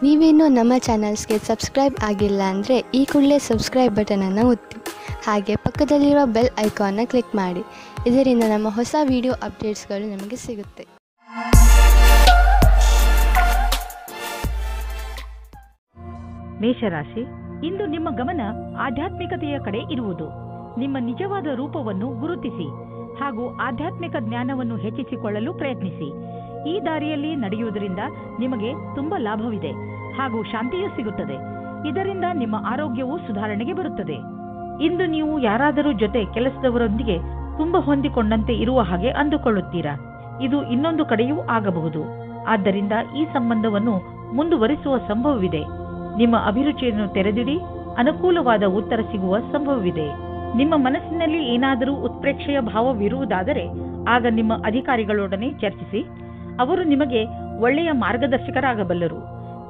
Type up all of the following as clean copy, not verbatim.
ನೀವೇನೂ ನಮ್ಮ ಚಾನಲ್ಸ್ಗೆ ಸಬ್ಸ್ಕ್ರೈಬ್ ಆಗಿಲ್ಲ ಅಂದರೆ ಈ ಕೂಡಲೇ ಸಬ್ಸ್ಕ್ರೈಬ್ ಬಟನನ್ನು ಒತ್ತಿ ಹಾಗೆ ಪಕ್ಕದಲ್ಲಿರುವ ಬೆಲ್ ಐಕಾನ್ನ ಕ್ಲಿಕ್ ಮಾಡಿ. ಇದರಿಂದ ನಮ್ಮ ಹೊಸ ವಿಡಿಯೋ ಅಪ್ಡೇಟ್ಸ್ಗಳು ನಿಮಗೆ ಸಿಗುತ್ತೆ. ಮೇಷರಾಶಿ, ಇಂದು ನಿಮ್ಮ ಗಮನ ಆಧ್ಯಾತ್ಮಿಕತೆಯ ಕಡೆ ಇರುವುದು. ನಿಮ್ಮ ನಿಜವಾದ ರೂಪವನ್ನು ಗುರುತಿಸಿ ಹಾಗೂ ಆಧ್ಯಾತ್ಮಿಕ ಜ್ಞಾನವನ್ನು ಹೆಚ್ಚಿಸಿಕೊಳ್ಳಲು ಪ್ರಯತ್ನಿಸಿ. ಈ ದಾರಿಯಲ್ಲಿ ನಡೆಯುವುದರಿಂದ ನಿಮಗೆ ತುಂಬಾ ಲಾಭವಿದೆ ಹಾಗೂ ಶಾಂತಿಯೂ ಸಿಗುತ್ತದೆ. ಇದರಿಂದ ನಿಮ್ಮ ಆರೋಗ್ಯವು ಸುಧಾರಣೆಗೆ ಬರುತ್ತದೆ. ಇಂದು ನೀವು ಯಾರಾದರೂ ಜೊತೆ ಕೆಲಸದವರೊಂದಿಗೆ ತುಂಬಾ ಹೊಂದಿಕೊಂಡಂತೆ ಇರುವ ಹಾಗೆ ಅಂದುಕೊಳ್ಳುತ್ತೀರಾ. ಇದು ಇನ್ನೊಂದು ಕಡೆಯೂ ಆಗಬಹುದು. ಆದ್ದರಿಂದ ಈ ಸಂಬಂಧವನ್ನು ಮುಂದುವರಿಸುವ ಸಂಭವವಿದೆ. ನಿಮ್ಮ ಅಭಿರುಚಿಯನ್ನು ತೆರೆದಿಡಿ, ಅನುಕೂಲವಾದ ಉತ್ತರ ಸಿಗುವ ಸಂಭವವಿದೆ. ನಿಮ್ಮ ಮನಸ್ಸಿನಲ್ಲಿ ಏನಾದರೂ ಉತ್ಪ್ರೇಕ್ಷೆಯ ಭಾವವಿರುವುದಾದರೆ ಆಗ ನಿಮ್ಮ ಅಧಿಕಾರಿಗಳೊಡನೆ ಚರ್ಚಿಸಿ. ಅವರು ನಿಮಗೆ ಒಳ್ಳೆಯ ಮಾರ್ಗದರ್ಶಕರಾಗಬಲ್ಲರು.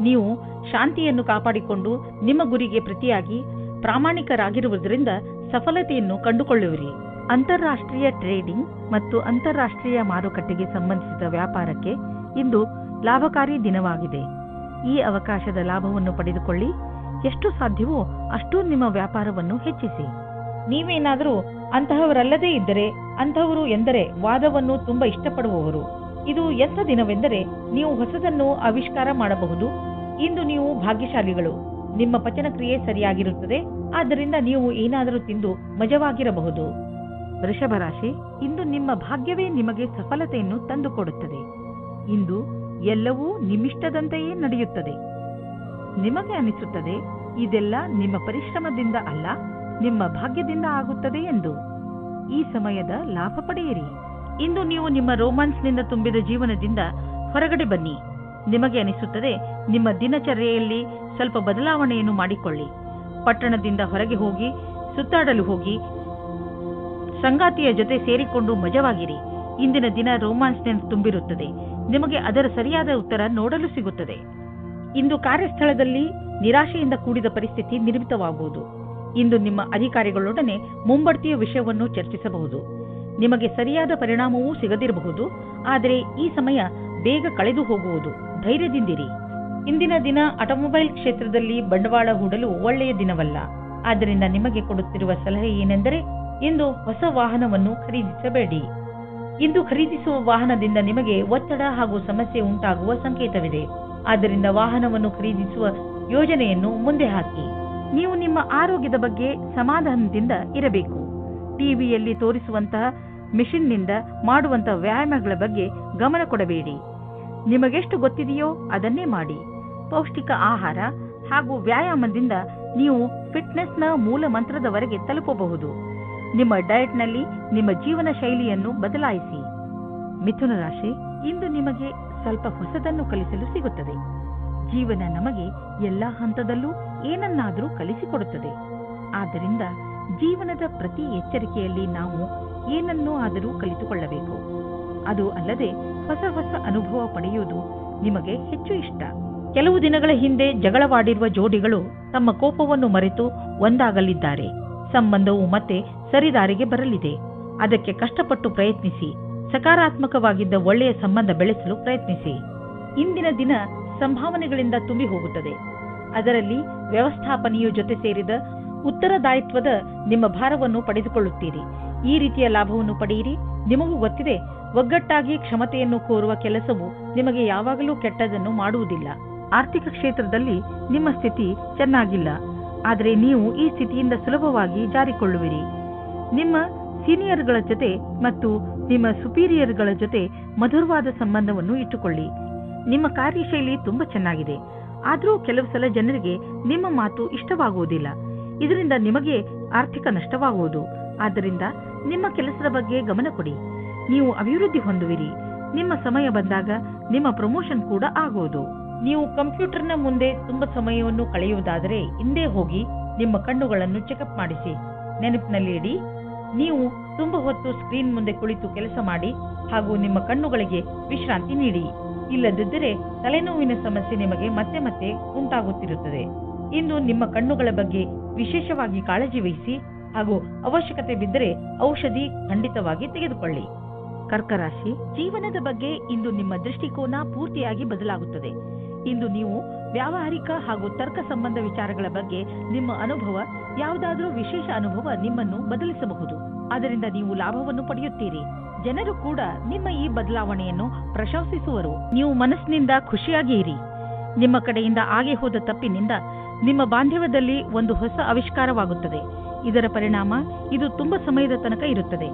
ನೀವು ಶಾಂತಿಯನ್ನು ಕಾಪಾಡಿಕೊಂಡು ನಿಮ್ಮ ಗುರಿಗೆ ಪ್ರತಿಯಾಗಿ ಪ್ರಾಮಾಣಿಕರಾಗಿರುವುದರಿಂದ ಸಫಲತೆಯನ್ನು ಕಂಡುಕೊಳ್ಳುವಿರಿ. ಅಂತಾರಾಷ್ಟ್ರೀಯ ಟ್ರೇಡಿಂಗ್ ಮತ್ತು ಅಂತಾರಾಷ್ಟ್ರೀಯ ಮಾರುಕಟ್ಟೆಗೆ ಸಂಬಂಧಿಸಿದ ವ್ಯಾಪಾರಕ್ಕೆ ಇಂದು ಲಾಭಕಾರಿ ದಿನವಾಗಿದೆ. ಈ ಅವಕಾಶದ ಲಾಭವನ್ನು ಪಡೆದುಕೊಳ್ಳಿ. ಎಷ್ಟು ಸಾಧ್ಯವೋ ಅಷ್ಟು ನಿಮ್ಮ ವ್ಯಾಪಾರವನ್ನು ಹೆಚ್ಚಿಸಿ. ನೀವೇನಾದರೂ ಅಂತಹವರಲ್ಲದೇ ಇದ್ದರೆ, ಅಂತಹವರು ಎಂದರೆ ವಾದವನ್ನು ತುಂಬಾ ಇಷ್ಟಪಡುವವರು. ಇದು ಎಂಥ ದಿನವೆಂದರೆ ನೀವು ಹೊಸದನ್ನು ಆವಿಷ್ಕಾರ ಮಾಡಬಹುದು. ಇಂದು ನೀವು ಭಾಗ್ಯಶಾಲಿಗಳು. ನಿಮ್ಮ ಪಚನ ಕ್ರಿಯೆ ಸರಿಯಾಗಿರುತ್ತದೆ. ಆದ್ದರಿಂದ ನೀವು ಏನಾದರೂ ತಿಂದು ಮಜವಾಗಿರಬಹುದು. ವೃಷಭ ರಾಶಿ, ಇಂದು ನಿಮ್ಮ ಭಾಗ್ಯವೇ ನಿಮಗೆ ಸಫಲತೆಯನ್ನು ತಂದುಕೊಡುತ್ತದೆ. ಇಂದು ಎಲ್ಲವೂ ನಿಮ್ಮಿಷ್ಟದಂತೆಯೇ ನಡೆಯುತ್ತದೆ. ನಿಮಗೆ ಅನಿಸುತ್ತದೆ ಇದೆಲ್ಲ ನಿಮ್ಮ ಪರಿಶ್ರಮದಿಂದ ಅಲ್ಲ, ನಿಮ್ಮ ಭಾಗ್ಯದಿಂದ ಆಗುತ್ತದೆ ಎಂದು. ಈ ಸಮಯದ ಲಾಭ ಪಡೆಯಿರಿ. ಇಂದು ನೀವು ನಿಮ್ಮ ರೋಮಾನ್ಸ್ನಿಂದ ತುಂಬಿದ ಜೀವನದಿಂದ ಹೊರಗಡೆ ಬನ್ನಿ. ನಿಮಗೆ ಅನಿಸುತ್ತದೆ ನಿಮ್ಮ ದಿನಚರ್ಯೆಯಲ್ಲಿ ಸ್ವಲ್ಪ ಬದಲಾವಣೆಯನ್ನು ಮಾಡಿಕೊಳ್ಳಿ. ಪಟ್ಟಣದಿಂದ ಹೊರಗೆ ಹೋಗಿ ಸುತ್ತಾಡಲು ಹೋಗಿ ಸಂಗಾತಿಯ ಜೊತೆ ಸೇರಿಕೊಂಡು ಮಜವಾಗಿರಿ. ಇಂದಿನ ದಿನ ರೋಮಾನ್ಸ್ನಿಂದ ತುಂಬಿರುತ್ತದೆ. ನಿಮಗೆ ಅದರ ಸರಿಯಾದ ಉತ್ತರ ನೋಡಲು ಸಿಗುತ್ತದೆ. ಇಂದು ಕಾರ್ಯಸ್ಥಳದಲ್ಲಿ ನಿರಾಶೆಯಿಂದ ಕೂಡಿದ ಪರಿಸ್ಥಿತಿ ನಿರ್ಮಿತವಾಗುವುದು. ಇಂದು ನಿಮ್ಮ ಅಧಿಕಾರಿಗಳೊಡನೆ ಮುಂಬಡ್ತಿಯ ವಿಷಯವನ್ನು ಚರ್ಚಿಸಬಹುದು. ನಿಮಗೆ ಸರಿಯಾದ ಪರಿಣಾಮವೂ ಸಿಗದಿರಬಹುದು. ಆದರೆ ಈ ಸಮಯ ಬೇಗ ಕಳೆದು ಹೋಗುವುದು. ಧೈರ್ಯದಿಂದಿರಿ. ಇಂದಿನ ದಿನ ಆಟೋಮೊಬೈಲ್ ಕ್ಷೇತ್ರದಲ್ಲಿ ಬಂಡವಾಳ ಹೂಡಲು ಒಳ್ಳೆಯ ದಿನವಲ್ಲ. ಆದ್ದರಿಂದ ನಿಮಗೆ ಕೊಡುತ್ತಿರುವ ಸಲಹೆ ಏನೆಂದರೆ ಇಂದು ಹೊಸ ವಾಹನವನ್ನು ಖರೀದಿಸಬೇಡಿ. ಇಂದು ಖರೀದಿಸುವ ವಾಹನದಿಂದ ನಿಮಗೆ ಒತ್ತಡ ಹಾಗೂ ಸಮಸ್ಯೆ ಉಂಟಾಗುವ ಸಂಕೇತವಿದೆ. ಆದ್ದರಿಂದ ವಾಹನವನ್ನು ಖರೀದಿಸುವ ಯೋಜನೆಯನ್ನು ಮುಂದೆ ಹಾಕಿ. ನೀವು ನಿಮ್ಮ ಆರೋಗ್ಯದ ಬಗ್ಗೆ ಸಮಾಧಾನದಿಂದ ಇರಬೇಕು. ಟಿವಿಯಲ್ಲಿ ತೋರಿಸುವಂತಹ ಮಿಷನ್ನಿಂದ ಮಾಡುವಂತಹ ವ್ಯಾಯಾಮಗಳ ಬಗ್ಗೆ ಗಮನ ಕೊಡಬೇಡಿ. ನಿಮಗೆಷ್ಟು ಗೊತ್ತಿದೆಯೋ ಅದನ್ನೇ ಮಾಡಿ. ಪೌಷ್ಟಿಕ ಆಹಾರ ಹಾಗೂ ವ್ಯಾಯಾಮದಿಂದ ನೀವು ಫಿಟ್ನೆಸ್ನ ಮೂಲ ಮಂತ್ರದವರೆಗೆ ತಲುಪಬಹುದು. ನಿಮ್ಮ ಡಯಟ್ನಲ್ಲಿ ನಿಮ್ಮ ಜೀವನ ಶೈಲಿಯನ್ನು ಬದಲಾಯಿಸಿ. ಮಿಥುನ ರಾಶಿ, ಇಂದು ನಿಮಗೆ ಸ್ವಲ್ಪ ಹೊಸದನ್ನು ಕಲಿಸಲು ಸಿಗುತ್ತದೆ. ಜೀವನ ನಮಗೆ ಎಲ್ಲಾ ಹಂತದಲ್ಲೂ ಏನನ್ನಾದರೂ ಕಲಿಸಿಕೊಡುತ್ತದೆ. ಆದ್ದರಿಂದ ಜೀವನದ ಪ್ರತಿ ಎಚ್ಚರಿಕೆಯಲ್ಲಿ ನಾವು ಏನನ್ನೂ ಆದರೂ ಕಲಿತುಕೊಳ್ಳಬೇಕು. ಅದು ಅಲ್ಲದೆ ಹೊಸ ಹೊಸ ಅನುಭವ ಪಡೆಯುವುದು ನಿಮಗೆ ಹೆಚ್ಚು ಇಷ್ಟ. ಕೆಲವು ದಿನಗಳ ಹಿಂದೆ ಜಗಳವಾಡಿರುವ ಜೋಡಿಗಳು ತಮ್ಮ ಕೋಪವನ್ನು ಮರೆತು ಒಂದಾಗಲಿದ್ದಾರೆ. ಸಂಬಂಧವು ಮತ್ತೆ ಸರಿದಾರಿಗೆ ಬರಲಿದೆ. ಅದಕ್ಕೆ ಕಷ್ಟಪಟ್ಟು ಪ್ರಯತ್ನಿಸಿ. ಸಕಾರಾತ್ಮಕವಾಗಿದ್ದ ಒಳ್ಳೆಯ ಸಂಬಂಧ ಬೆಳೆಸಲು ಪ್ರಯತ್ನಿಸಿ. ಇಂದಿನ ದಿನ ಸಂಭಾವನೆಗಳಿಂದ ತುಂಬಿ ಹೋಗುತ್ತದೆ. ಅದರಲ್ಲಿ ವ್ಯವಸ್ಥಾಪನೆಯು ಜೊತೆ ಸೇರಿದ ಉತ್ತರದಾಯಿತ್ವದ ನಿಮ್ಮ ಭಾರವನ್ನು ಪಡೆದುಕೊಳ್ಳುತ್ತೀರಿ. ಈ ರೀತಿಯ ಲಾಭವನ್ನು ಪಡೆಯಿರಿ. ನಿಮಗೂ ಗೊತ್ತಿದೆ, ಒಗ್ಗಟ್ಟಾಗಿ ಕ್ಷಮತೆಯನ್ನು ಕೋರುವ ಕೆಲಸವು ನಿಮಗೆ ಯಾವಾಗಲೂ ಕೆಟ್ಟದನ್ನು ಮಾಡುವುದಿಲ್ಲ. ಆರ್ಥಿಕ ಕ್ಷೇತ್ರದಲ್ಲಿ ನಿಮ್ಮ ಸ್ಥಿತಿ ಚೆನ್ನಾಗಿಲ್ಲ. ಆದರೆ ನೀವು ಈ ಸ್ಥಿತಿಯಿಂದ ಸುಲಭವಾಗಿ ಜಾರಿಕೊಳ್ಳುವಿರಿ. ನಿಮ್ಮ ಸೀನಿಯರ್ಗಳ ಜೊತೆ ಮತ್ತು ನಿಮ್ಮ ಸುಪೀರಿಯರ್ಗಳ ಜೊತೆ ಮಧುರವಾದ ಸಂಬಂಧವನ್ನು ಇಟ್ಟುಕೊಳ್ಳಿ. ನಿಮ್ಮ ಕಾರ್ಯಶೈಲಿ ತುಂಬಾ ಚೆನ್ನಾಗಿದೆ. ಆದರೂ ಕೆಲವು ಸಲ ಜನರಿಗೆ ನಿಮ್ಮ ಮಾತು ಇಷ್ಟವಾಗುವುದಿಲ್ಲ. ಇದರಿಂದ ನಿಮಗೆ ಆರ್ಥಿಕ ನಷ್ಟವಾಗುವುದು. ಆದ್ದರಿಂದ ನಿಮ್ಮ ಕೆಲಸದ ಬಗ್ಗೆ ಗಮನ ಕೊಡಿ. ನೀವು ಅಭಿವೃದ್ಧಿ ಹೊಂದುವಿರಿ. ನಿಮ್ಮ ಸಮಯ ಬಂದಾಗ ನಿಮ್ಮ ಪ್ರಮೋಷನ್ ಕೂಡ ಆಗುವುದು. ನೀವು ಕಂಪ್ಯೂಟರ್ನ ಮುಂದೆ ತುಂಬಾ ಸಮಯವನ್ನು ಕಳೆಯುವುದಾದರೆ ಹಿಂದೆ ಹೋಗಿ ನಿಮ್ಮ ಕಣ್ಣುಗಳನ್ನು ಚೆಕಪ್ ಮಾಡಿಸಿ. ನೆನಪಿನಲ್ಲಿ ಇಡಿ, ನೀವು ತುಂಬಾ ಹೊತ್ತು ಸ್ಕ್ರೀನ್ ಮುಂದೆ ಕುಳಿತು ಕೆಲಸ ಮಾಡಿ ಹಾಗೂ ನಿಮ್ಮ ಕಣ್ಣುಗಳಿಗೆ ವಿಶ್ರಾಂತಿ ನೀಡಿ. ಇಲ್ಲದಿದ್ದರೆ ತಲೆನೋವಿನ ಸಮಸ್ಯೆ ನಿಮಗೆ ಮತ್ತೆ ಮತ್ತೆ ಉಂಟಾಗುತ್ತಿರುತ್ತದೆ. ಇಂದು ನಿಮ್ಮ ಕಣ್ಣುಗಳ ಬಗ್ಗೆ ವಿಶೇಷವಾಗಿ ಕಾಳಜಿ ವಹಿಸಿ ಹಾಗೂ ಅವಶ್ಯಕತೆ ಬಿದ್ದರೆ ಔಷಧಿ ಖಂಡಿತವಾಗಿ ತೆಗೆದುಕೊಳ್ಳಿ. ಕರ್ಕರಾಶಿ, ಜೀವನದ ಬಗ್ಗೆ ಇಂದು ನಿಮ್ಮ ದೃಷ್ಟಿಕೋನ ಪೂರ್ತಿಯಾಗಿ ಬದಲಾಗುತ್ತದೆ. ಇಂದು ನೀವು ವ್ಯಾವಹಾರಿಕ ಹಾಗೂ ತರ್ಕ ಸಂಬಂಧ ವಿಚಾರಗಳ ಬಗ್ಗೆ ನಿಮ್ಮ ಅನುಭವ, ಯಾವುದಾದರೂ ವಿಶೇಷ ಅನುಭವ ನಿಮ್ಮನ್ನು ಬದಲಿಸಬಹುದು. ಅದರಿಂದ ನೀವು ಲಾಭವನ್ನು ಪಡೆಯುತ್ತೀರಿ. ಜನರು ಕೂಡ ನಿಮ್ಮ ಈ ಬದಲಾವಣೆಯನ್ನು ಪ್ರಶಂಸಿಸುವರು. ನೀವು ಮನಸ್ಸಿನಿಂದ ಖುಷಿಯಾಗಿ ಇರಿ. ನಿಮ್ಮ ಕಡೆಯಿಂದ ಆಗಿ ಹೋದ ತಪ್ಪಿನಿಂದ ನಿಮ್ಮ ಬಾಂಧವ್ಯದಲ್ಲಿ ಒಂದು ಹೊಸ ಆವಿಷ್ಕಾರವಾಗುತ್ತದೆ. ಇದರ ಪರಿಣಾಮ ಇದು ತುಂಬಾ ಸಮಯದ ತನಕ ಇರುತ್ತದೆ.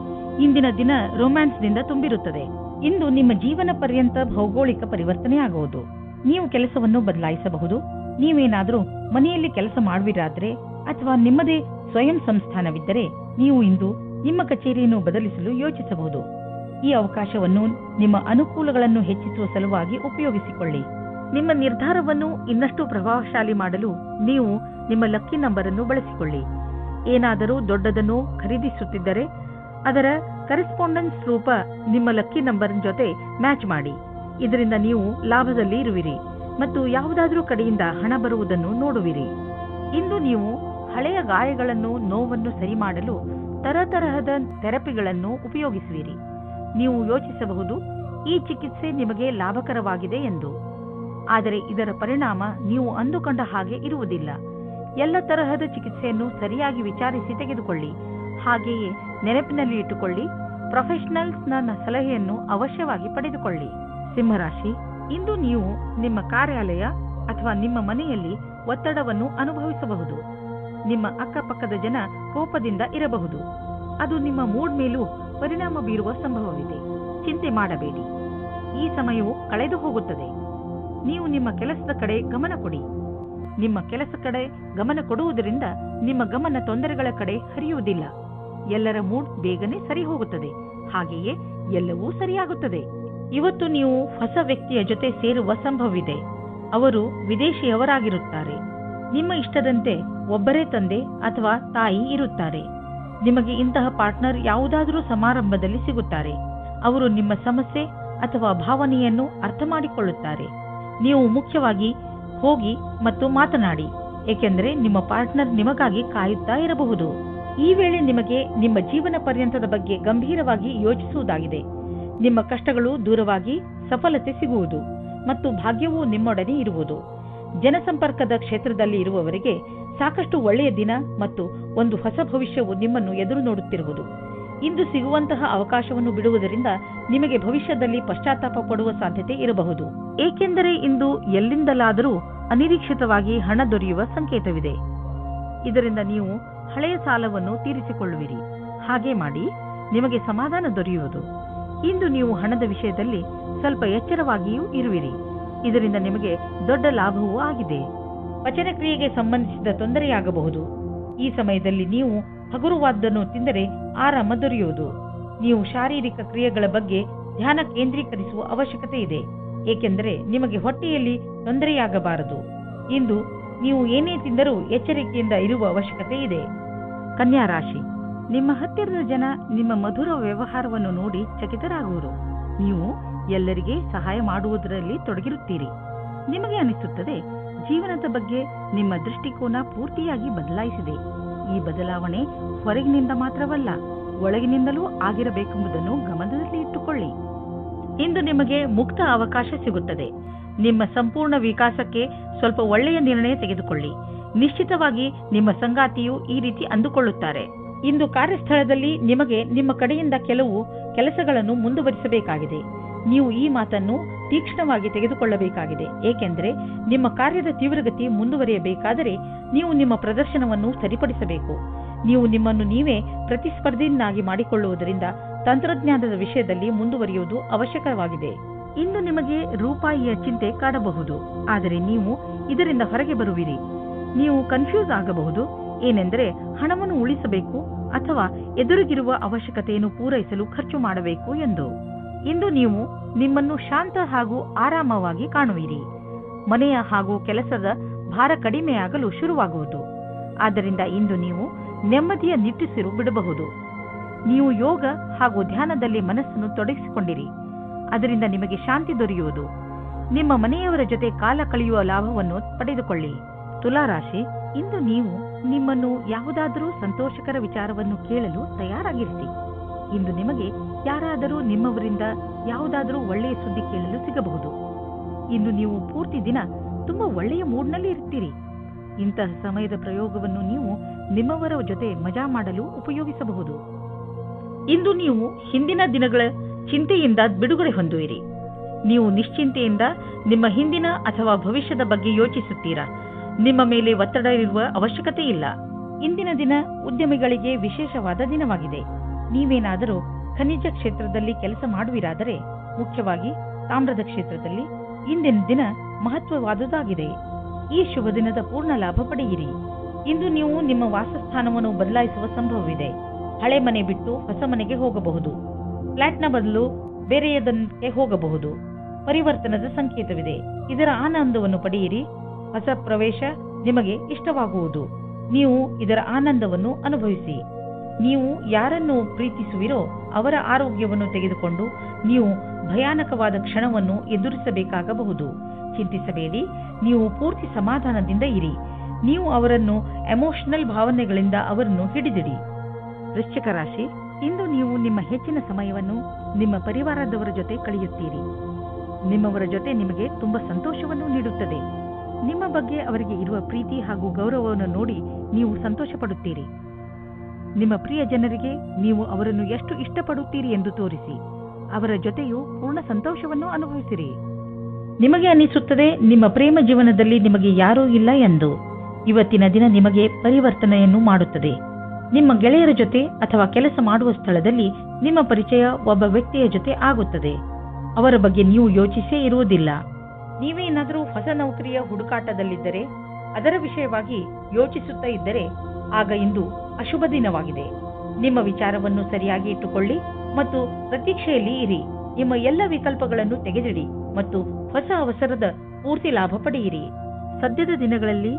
ಇಂದಿನ ದಿನ ರೊಮ್ಯಾನ್ಸ್ನಿಂದ ತುಂಬಿರುತ್ತದೆ. ಇಂದು ನಿಮ್ಮ ಜೀವನ ಪರ್ಯಂತ ಭೌಗೋಳಿಕ ಪರಿವರ್ತನೆಯಾಗುವುದು. ನೀವು ಕೆಲಸವನ್ನು ಬದಲಾಯಿಸಬಹುದು. ನೀವೇನಾದರೂ ಮನೆಯಲ್ಲಿ ಕೆಲಸ ಮಾಡುವಿರಾದ್ರೆ ಅಥವಾ ನಿಮ್ಮದೇ ಸ್ವಯಂ ಸಂಸ್ಥಾನವಿದ್ದರೆ ನೀವು ಇಂದು ನಿಮ್ಮ ಕಚೇರಿಯನ್ನು ಬದಲಿಸಲು ಯೋಚಿಸಬಹುದು. ಈ ಅವಕಾಶವನ್ನು ನಿಮ್ಮ ಅನುಕೂಲಗಳನ್ನು ಹೆಚ್ಚಿಸುವ ಸಲುವಾಗಿ ಉಪಯೋಗಿಸಿಕೊಳ್ಳಿ. ನಿಮ್ಮ ನಿರ್ಧಾರವನ್ನು ಇನ್ನಷ್ಟು ಪ್ರಭಾವಶಾಲಿ ಮಾಡಲು ನೀವು ನಿಮ್ಮ ಲಕ್ಕಿ ನಂಬರ್ ಅನ್ನು ಬಳಸಿಕೊಳ್ಳಿ. ಏನಾದರೂ ದೊಡ್ಡದನ್ನು ಖರೀದಿಸುತ್ತಿದ್ದರೆ ಅದರ ಕರೆಸ್ಪಾಂಡೆನ್ಸ್ ರೂಪ ನಿಮ್ಮ ಲಕ್ಕಿ ನಂಬರ್ ಜೊತೆ ಮ್ಯಾಚ್ ಮಾಡಿ. ಇದರಿಂದ ನೀವು ಲಾಭದಲ್ಲಿ ಇರುವಿರಿ ಮತ್ತು ಯಾವುದಾದ್ರೂ ಕಡೆಯಿಂದ ಹಣ ಬರುವುದನ್ನು ನೋಡುವಿರಿ. ಇಂದು ನೀವು ಹಳೆಯ ಗಾಯಗಳನ್ನು, ನೋವನ್ನು ಸರಿ ಮಾಡಲು ತರತರಹದ ಥೆರಪಿಗಳನ್ನು ಉಪಯೋಗಿಸುವಿರಿ. ನೀವು ಯೋಚಿಸಬಹುದು, ಈ ಚಿಕಿತ್ಸೆ ನಿಮಗೆ ಲಾಭಕರವಾಗಿದೆ ಎಂದು. ಆದರೆ ಇದರ ಪರಿಣಾಮ ನೀವು ಅಂದುಕೊಂಡ ಹಾಗೆ ಇರುವುದಿಲ್ಲ. ಎಲ್ಲ ತರಹದ ಚಿಕಿತ್ಸೆಯನ್ನು ಸರಿಯಾಗಿ ವಿಚಾರಿಸಿ ತೆಗೆದುಕೊಳ್ಳಿ. ಹಾಗೆಯೇ ನೆನಪಿನಲ್ಲಿ ಇಟ್ಟುಕೊಳ್ಳಿ, ಪ್ರೊಫೆಷನಲ್ಸ್ನ ಸಲಹೆಯನ್ನು ಅವಶ್ಯವಾಗಿ ಪಡೆದುಕೊಳ್ಳಿ. ಸಿಂಹರಾಶಿ, ಇಂದು ನೀವು ನಿಮ್ಮ ಕಾರ್ಯಾಲಯ ಅಥವಾ ನಿಮ್ಮ ಮನೆಯಲ್ಲಿ ಒತ್ತಡವನ್ನು ಅನುಭವಿಸಬಹುದು. ನಿಮ್ಮ ಅಕ್ಕಪಕ್ಕದ ಜನ ಕೋಪದಿಂದ ಇರಬಹುದು. ಅದು ನಿಮ್ಮ ಮೂಡ್ ಮೇಲೂ ಪರಿಣಾಮ ಬೀರುವ ಸಂಭವವಿದೆ. ಚಿಂತೆ ಮಾಡಬೇಡಿ, ಈ ಸಮಯವು ಕಳೆದು ಹೋಗುತ್ತದೆ. ನೀವು ನಿಮ್ಮ ಕೆಲಸದ ಕಡೆ ಗಮನ ಕೊಡಿ. ನಿಮ್ಮ ಕೆಲಸ ಕಡೆ ಗಮನ ಕೊಡುವುದರಿಂದ ನಿಮ್ಮ ಗಮನ ತೊಂದರೆಗಳ ಕಡೆ ಹರಿಯುವುದಿಲ್ಲ. ಎಲ್ಲರ ಮೂಡ್ ಬೇಗನೆ ಸರಿ ಹೋಗುತ್ತದೆ. ಹಾಗೆಯೇ ಎಲ್ಲವೂ ಸರಿಯಾಗುತ್ತದೆ. ಇವತ್ತು ನೀವು ಹೊಸ ವ್ಯಕ್ತಿಯ ಜೊತೆ ಸೇರುವ ಸಂಭವವಿದೆ. ಅವರು ವಿದೇಶಿಯವರಾಗಿರುತ್ತಾರೆ. ನಿಮ್ಮ ಇಷ್ಟದಂತೆ ಒಬ್ಬರೇ ತಂದೆ ಅಥವಾ ತಾಯಿ ಇರುತ್ತಾರೆ. ನಿಮಗೆ ಇಂತಹ ಪಾರ್ಟ್ನರ್ ಯಾವುದಾದರೂ ಸಮಾರಂಭದಲ್ಲಿ ಸಿಗುತ್ತಾರೆ. ಅವರು ನಿಮ್ಮ ಸಮಸ್ಯೆ ಅಥವಾ ಭಾವನೆಯನ್ನು ಅರ್ಥ ಮಾಡಿಕೊಳ್ಳುತ್ತಾರೆ. ನೀವು ಮುಖ್ಯವಾಗಿ ಹೋಗಿ ಮತ್ತು ಮಾತನಾಡಿ, ಏಕೆಂದರೆ ನಿಮ್ಮ ಪಾರ್ಟ್ನರ್ ನಿಮಗಾಗಿ ಕಾಯುತ್ತಾ ಇರಬಹುದು. ಈ ವೇಳೆ ನಿಮಗೆ ನಿಮ್ಮ ಜೀವನ ಪರ್ಯಂತದ ಬಗ್ಗೆ ಗಂಭೀರವಾಗಿ ಯೋಚಿಸುವುದಾಗಿದೆ. ನಿಮ್ಮ ಕಷ್ಟಗಳು ದೂರವಾಗಿ ಸಫಲತೆ ಸಿಗುವುದು ಮತ್ತು ಭಾಗ್ಯವೂ ನಿಮ್ಮೊಡನೆ ಇರುವುದು. ಜನಸಂಪರ್ಕದ ಕ್ಷೇತ್ರದಲ್ಲಿ ಇರುವವರಿಗೆ ಸಾಕಷ್ಟು ಒಳ್ಳೆಯ ದಿನ ಮತ್ತು ಒಂದು ಹೊಸ ಭವಿಷ್ಯವು ನಿಮ್ಮನ್ನು ಎದುರು ನೋಡುತ್ತಿರುವುದು. ಇಂದು ಸಿಗುವಂತಹ ಅವಕಾಶವನ್ನು ಬಿಡುವುದರಿಂದ ನಿಮಗೆ ಭವಿಷ್ಯದಲ್ಲಿ ಪಶ್ಚಾತ್ತಾಪ ಪಡುವ ಸಾಧ್ಯತೆ ಇರಬಹುದು. ಏಕೆಂದರೆ ಇಂದು ಎಲ್ಲಿಂದಲಾದರೂ ಅನಿರೀಕ್ಷಿತವಾಗಿ ಹಣ ದೊರೆಯುವ ಸಂಕೇತವಿದೆ. ಇದರಿಂದ ನೀವು ಹಳೆಯ ಸಾಲವನ್ನು ತೀರಿಸಿಕೊಳ್ಳುವಿರಿ. ಹಾಗೆ ಮಾಡಿ, ನಿಮಗೆ ಸಮಾಧಾನ ದೊರೆಯುವುದು. ಇಂದು ನೀವು ಹಣದ ವಿಷಯದಲ್ಲಿ ಸ್ವಲ್ಪ ಎಚ್ಚರವಾಗಿಯೂ ಇರುವಿರಿ. ಇದರಿಂದ ನಿಮಗೆ ದೊಡ್ಡ ಲಾಭವೂ ಆಗಿದೆ. ಪಚನ ಕ್ರಿಯೆಗೆ ಸಂಬಂಧಿಸಿದ ತೊಂದರೆಯಾಗಬಹುದು. ಈ ಸಮಯದಲ್ಲಿ ನೀವು ಹಗುರವಾದ್ದನ್ನು ತಿಂದರೆ ಆರಾಮ ದೊರೆಯುವುದು. ನೀವು ಶಾರೀರಿಕ ಕ್ರಿಯೆಗಳ ಬಗ್ಗೆ ಧ್ಯಾನ ಕೇಂದ್ರೀಕರಿಸುವ ಅವಶ್ಯಕತೆ ಇದೆ, ಏಕೆಂದರೆ ನಿಮಗೆ ಹೊಟ್ಟೆಯಲ್ಲಿ ತೊಂದರೆಯಾಗಬಾರದು. ಇಂದು ನೀವು ಏನೇ ತಿಂದರೂ ಎಚ್ಚರಿಕೆಯಿಂದ ಇರುವ ಅವಶ್ಯಕತೆ ಇದೆ. ಕನ್ಯಾ ರಾಶಿ, ನಿಮ್ಮ ಹತ್ತಿರದ ಜನ ನಿಮ್ಮ ಮಧುರ ವ್ಯವಹಾರವನ್ನು ನೋಡಿ ಚಕಿತರಾಗುವರು. ನೀವು ಎಲ್ಲರಿಗೆ ಸಹಾಯ ಮಾಡುವುದರಲ್ಲಿ ತೊಡಗಿರುತ್ತೀರಿ. ನಿಮಗೆ ಅನಿಸುತ್ತದೆ, ಜೀವನದ ಬಗ್ಗೆ ನಿಮ್ಮ ದೃಷ್ಟಿಕೋನ ಪೂರ್ತಿಯಾಗಿ ಬದಲಾಯಿಸಿದೆ. ಈ ಬದಲಾವಣೆ ಹೊರಗಿನಿಂದ ಮಾತ್ರವಲ್ಲ, ಒಳಗಿನಿಂದಲೂ ಆಗಿರಬೇಕೆಂಬುದನ್ನು ಗಮನದಲ್ಲಿ ಇಟ್ಟುಕೊಳ್ಳಿ. ಇಂದು ನಿಮಗೆ ಮುಕ್ತ ಅವಕಾಶ ಸಿಗುತ್ತದೆ. ನಿಮ್ಮ ಸಂಪೂರ್ಣ ವಿಕಾಸಕ್ಕೆ ಸ್ವಲ್ಪ ಒಳ್ಳೆಯ ನಿರ್ಣಯ ತೆಗೆದುಕೊಳ್ಳಿ. ನಿಶ್ಚಿತವಾಗಿ ನಿಮ್ಮ ಸಂಗಾತಿಯು ಈ ರೀತಿ ಅಂದುಕೊಳ್ಳುತ್ತಾರೆ. ಇಂದು ಕಾರ್ಯಸ್ಥಳದಲ್ಲಿ ನಿಮಗೆ ನಿಮ್ಮ ಕಡೆಯಿಂದ ಕೆಲವು ಕೆಲಸಗಳನ್ನು ಮುಂದುವರಿಸಬೇಕಾಗಿದೆ. ನೀವು ಈ ಮಾತನ್ನು ತೀಕ್ಷ್ಣವಾಗಿ ತೆಗೆದುಕೊಳ್ಳಬೇಕಾಗಿದೆ, ಏಕೆಂದರೆ ನಿಮ್ಮ ಕಾರ್ಯದ ತೀವ್ರಗತಿ ಮುಂದುವರಿಯಬೇಕಾದರೆ ನೀವು ನಿಮ್ಮ ಪ್ರದರ್ಶನವನ್ನು ಸರಿಪಡಿಸಬೇಕು. ನೀವು ನಿಮ್ಮನ್ನು ನೀವೇ ಪ್ರತಿಸ್ಪರ್ಧಿಯನ್ನಾಗಿ ಮಾಡಿಕೊಳ್ಳುವುದರಿಂದ ತಂತ್ರಜ್ಞಾನದ ವಿಷಯದಲ್ಲಿ ಮುಂದುವರಿಯುವುದು ಅವಶ್ಯಕವಾಗಿದೆ. ಇಂದು ನಿಮಗೆ ರೂಪಾಯಿಯ ಚಿಂತೆ ಕಾಡಬಹುದು, ಆದರೆ ನೀವು ಇದರಿಂದ ಹೊರಗೆ ಬರುವಿರಿ. ನೀವು ಕನ್ಫ್ಯೂಸ್ ಆಗಬಹುದು, ಏನೆಂದರೆ ಹಣವನ್ನು ಉಳಿಸಬೇಕು ಅಥವಾ ಎದುರಿಗಿರುವ ಅವಶ್ಯಕತೆಯನ್ನು ಪೂರೈಸಲು ಖರ್ಚು ಮಾಡಬೇಕು ಎಂದು. ಇಂದು ನೀವು ನಿಮ್ಮನ್ನು ಶಾಂತ ಹಾಗೂ ಆರಾಮವಾಗಿ ಕಾಣುವಿರಿ. ಮನೆಯ ಹಾಗೂ ಕೆಲಸದ ಭಾರ ಕಡಿಮೆಯಾಗಲು ಶುರುವಾಗುವುದು. ಆದ್ದರಿಂದ ಇಂದು ನೀವು ನೆಮ್ಮದಿಯ ನಿಟ್ಟುಸಿರು ಬಿಡಬಹುದು. ನೀವು ಯೋಗ ಹಾಗೂ ಧ್ಯಾನದಲ್ಲಿ ಮನಸ್ಸನ್ನು ತೊಡಗಿಸಿಕೊಂಡಿರಿ. ಅದರಿಂದ ನಿಮಗೆ ಶಾಂತಿ ದೊರೆಯುವುದು. ನಿಮ್ಮ ಮನೆಯವರ ಜೊತೆ ಕಾಲ ಕಳೆಯುವ ಲಾಭವನ್ನು ಪಡೆದುಕೊಳ್ಳಿ. ತುಲಾರಾಶಿ, ಇಂದು ನೀವು ನಿಮ್ಮನ್ನು ಯಾವುದಾದರೂ ಸಂತೋಷಕರ ವಿಚಾರವನ್ನು ಕೇಳಲು ತಯಾರಾಗಿರಿಸಿ. ಇಂದು ನಿಮಗೆ ಯಾರಾದರೂ ನಿಮ್ಮವರಿಂದ ಯಾವುದಾದರೂ ಒಳ್ಳೆಯ ಸುದ್ದಿ ಕೇಳಲು ಸಿಗಬಹುದು. ಇಂದು ನೀವು ಪೂರ್ತಿ ದಿನ ತುಂಬಾ ಒಳ್ಳೆಯ ಮೂಡ್ನಲ್ಲಿ ಇರ್ತೀರಿ. ಇಂತಹ ಸಮಯದ ಪ್ರಯೋಗವನ್ನು ನೀವು ನಿಮ್ಮವರ ಜೊತೆ ಮಜಾ ಮಾಡಲು ಉಪಯೋಗಿಸಬಹುದು. ಇಂದು ನೀವು ಹಿಂದಿನ ದಿನಗಳ ಚಿಂತೆಯಿಂದ ಬಿಡುಗಡೆ ಹೊಂದುವಿರಿ. ನೀವು ನಿಶ್ಚಿಂತೆಯಿಂದ ನಿಮ್ಮ ಹಿಂದಿನ ಅಥವಾ ಭವಿಷ್ಯದ ಬಗ್ಗೆ ಯೋಚಿಸುತ್ತೀರಾ. ನಿಮ್ಮ ಮೇಲೆ ಒತ್ತಡ ಇರುವ ಅವಶ್ಯಕತೆ ಇಲ್ಲ. ಇಂದಿನ ದಿನ ಉದ್ಯಮಿಗಳಿಗೆ ವಿಶೇಷವಾದ ದಿನವಾಗಿದೆ. ನೀವೇನಾದರೂ ಖನಿಜ ಕ್ಷೇತ್ರದಲ್ಲಿ ಕೆಲಸ ಮಾಡುವಿರಾದರೆ, ಮುಖ್ಯವಾಗಿ ತಾಮ್ರದ ಕ್ಷೇತ್ರದಲ್ಲಿ ಇಂದಿನ ದಿನ ಮಹತ್ವವಾದುದಾಗಿದೆ. ಈ ಶುಭ ದಿನದ ಪೂರ್ಣ ಲಾಭ ಪಡೆಯಿರಿ. ಇಂದು ನೀವು ನಿಮ್ಮ ವಾಸಸ್ಥಾನವನ್ನು ಬದಲಾಯಿಸುವ ಸಂಭವವಿದೆ. ಹಳೆ ಮನೆ ಬಿಟ್ಟು ಹೊಸ ಮನೆಗೆ ಹೋಗಬಹುದು. ಫ್ಲಾಟ್ನ ಬದಲು ಬೇರೆಯದಕ್ಕೆ ಹೋಗಬಹುದು. ಪರಿವರ್ತನದ ಸಂಕೇತವಿದೆ. ಇದರ ಆನಂದವನ್ನು ಪಡೆಯಿರಿ. ಹೊಸ ಪ್ರವೇಶ ನಿಮಗೆ ಇಷ್ಟವಾಗುವುದು. ನೀವು ಇದರ ಆನಂದವನ್ನು ಅನುಭವಿಸಿ. ನೀವು ಯಾರನ್ನು ಪ್ರೀತಿಸುವಿರೋ ಅವರ ಆರೋಗ್ಯವನ್ನು ತೆಗೆದುಕೊಂಡು ನೀವು ಭಯಾನಕವಾದ ಕ್ಷಣವನ್ನು ಎದುರಿಸಬೇಕಾಗಬಹುದು. ಚಿಂತಿಸಬೇಡಿ. ನೀವು ಪೂರ್ತಿ ಸಮಾಧಾನದಿಂದ ಇರಿ. ನೀವು ಅವರನ್ನು ಎಮೋಷನಲ್ ಭಾವನೆಗಳಿಂದ ಅವರನ್ನು ಹಿಡಿದಿಡಿ. ವೃಶ್ಚಿಕ ರಾಶಿ, ಇಂದು ನೀವು ನಿಮ್ಮ ಹೆಚ್ಚಿನ ಸಮಯವನ್ನು ನಿಮ್ಮ ಪರಿವಾರದವರ ಜೊತೆ ಕಳೆಯುತ್ತೀರಿ. ನಿಮ್ಮವರ ಜೊತೆ ನಿಮಗೆ ತುಂಬಾ ಸಂತೋಷವನ್ನು ನೀಡುತ್ತದೆ. ನಿಮ್ಮ ಬಗ್ಗೆ ಅವರಿಗೆ ಇರುವ ಪ್ರೀತಿ ಹಾಗೂ ಗೌರವವನ್ನು ನೋಡಿ ನೀವು ಸಂತೋಷ ಪಡುತ್ತೀರಿ. ನಿಮ್ಮ ಪ್ರಿಯ ಜನರಿಗೆ ನೀವು ಅವರನ್ನು ಎಷ್ಟು ಇಷ್ಟಪಡುತ್ತೀರಿ ಎಂದು ತೋರಿಸಿ. ಅವರ ಜೊತೆಯೂ ಪೂರ್ಣ ಸಂತೋಷವನ್ನು ಅನುಭವಿಸಿರಿ. ನಿಮಗೆ ಅನಿಸುತ್ತದೆ ನಿಮ್ಮ ಪ್ರೇಮ ಜೀವನದಲ್ಲಿ ನಿಮಗೆ ಯಾರೂ ಇಲ್ಲ ಎಂದು. ಇವತ್ತಿನ ದಿನ ನಿಮಗೆ ಪರಿವರ್ತನೆಯನ್ನು ಮಾಡುತ್ತದೆ. ನಿಮ್ಮ ಗೆಳೆಯರ ಜೊತೆ ಅಥವಾ ಕೆಲಸ ಮಾಡುವ ಸ್ಥಳದಲ್ಲಿ ನಿಮ್ಮ ಪರಿಚಯ ಒಬ್ಬ ವ್ಯಕ್ತಿಯ ಜೊತೆ ಆಗುತ್ತದೆ. ಅವರ ಬಗ್ಗೆ ನೀವು ಯೋಚಿಸೇ ಇರುವುದಿಲ್ಲ. ನೀವೇನಾದರೂ ಹೊಸ ನೌಕರಿಯ ಹುಡುಕಾಟದಲ್ಲಿದ್ದರೆ, ಅದರ ವಿಷಯವಾಗಿ ಯೋಚಿಸುತ್ತಾ ಇದ್ದರೆ, ಆಗ ಇಂದು ಅಶುಭ ದಿನವಾಗಿದೆ. ನಿಮ್ಮ ವಿಚಾರವನ್ನು ಸರಿಯಾಗಿ ಇಟ್ಟುಕೊಳ್ಳಿ ಮತ್ತು ಪ್ರತೀಕ್ಷೆಯಲ್ಲಿ ಇರಿ. ನಿಮ್ಮ ಎಲ್ಲ ವಿಕಲ್ಪಗಳನ್ನು ತೆಗೆದಿಡಿ ಮತ್ತು ಹೊಸ ಅವಸರದ ಪೂರ್ತಿ ಲಾಭ ಪಡೆಯಿರಿ. ಸದ್ಯದ ದಿನಗಳಲ್ಲಿ